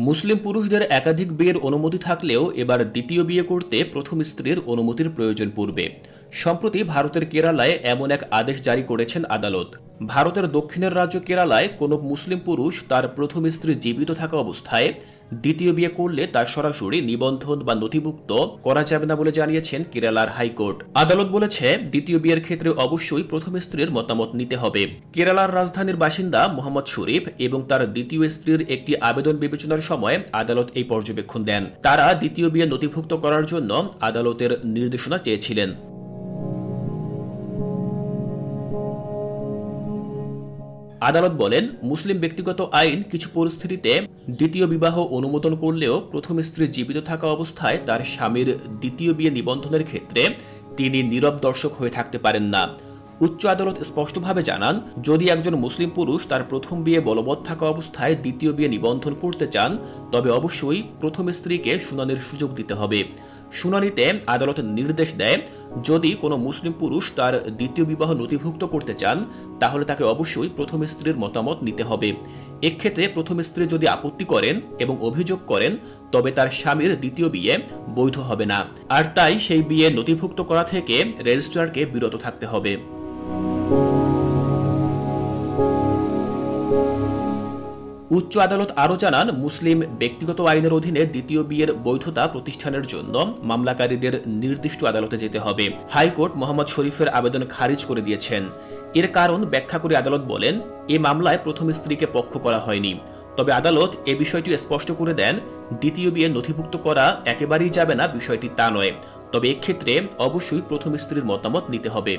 মুসলিম পুরুষদের একাধিক বিয়ের অনুমতি থাকলেও এবার দ্বিতীয় বিয়ে করতে প্রথম স্ত্রীর অনুমতির প্রয়োজন পড়বে। সম্প্রতি ভারতের কেরালায় এমন এক আদেশ জারি করেছেন আদালত। ভারতের দক্ষিণের রাজ্য কেরালায় কোনো মুসলিম পুরুষ তার প্রথম স্ত্রী জীবিত থাকা অবস্থায় দ্বিতীয় বিয়ে করলে তার সরাসরি নিবন্ধন বা নথিভুক্ত করা যাবে না বলে জানিয়েছেন কেরালার হাইকোর্ট। আদালত বলেছে, দ্বিতীয় বিয়ের ক্ষেত্রে অবশ্যই প্রথম স্ত্রীর মতামত নিতে হবে। কেরালার রাজধানীর বাসিন্দা মোহাম্মদ শরীফ এবং তার দ্বিতীয় স্ত্রীর একটি আবেদন বিবেচনার সময় আদালত এই পর্যবেক্ষণ দেন। তারা দ্বিতীয় বিয়ে নথিভুক্ত করার জন্য আদালতের নির্দেশনা চেয়েছিলেন। আদালত বলেন, মুসলিম ব্যক্তিগত আইন কিছু পরিস্থিতিতে দ্বিতীয় বিবাহ অনুমোদন করলেও প্রথম স্ত্রী জীবিত থাকা অবস্থায় তার স্বামীর দ্বিতীয় বিয়ে নিবন্ধনের ক্ষেত্রে তিনি নীরব দর্শক হয়ে থাকতে পারেন না। উচ্চ আদালত স্পষ্টভাবে জানান, যদি একজন মুসলিম পুরুষ তার প্রথম বিয়ে বলবৎ থাকা অবস্থায় দ্বিতীয় বিয়ে নিবন্ধন করতে চান, তবে অবশ্যই প্রথম স্ত্রীকে শুনানির সুযোগ দিতে হবে। শুনানিতে আদালত নির্দেশ দেয়, যদি কোনো মুসলিম পুরুষ তার দ্বিতীয় বিবাহ নথিভুক্ত করতে চান, তাহলে তাকে অবশ্যই প্রথম স্ত্রীর মতামত নিতে হবে। এক্ষেত্রে প্রথম স্ত্রী যদি আপত্তি করেন এবং অভিযোগ করেন, তবে তার স্বামীর দ্বিতীয় বিয়ে বৈধ হবে না, আর তাই সেই বিয়ে নথিভুক্ত করা থেকে রেজিস্ট্রারকে বিরত থাকতে হবে। উচ্চ আদালত আরও জানান, মুসলিম ব্যক্তিগত আইনের অধীনে দ্বিতীয় বিয়ের বৈধতা প্রতিষ্ঠানের জন্য মামলাকারীদের নির্দিষ্ট আদালতে যেতে হবে। হাইকোর্ট মোহাম্মদ শরীফের আবেদন খারিজ করে দিয়েছেন। এর কারণ ব্যাখ্যা করে আদালত বলেন, এ মামলায় প্রথম স্ত্রীকে পক্ষ করা হয়নি। তবে আদালত এ বিষয়টি স্পষ্ট করে দেন, দ্বিতীয় বিয়ে নথিভুক্ত করা একেবারেই যাবে না বিষয়টি তা নয়, তবে এক্ষেত্রে অবশ্যই প্রথম স্ত্রীর মতামত নিতে হবে।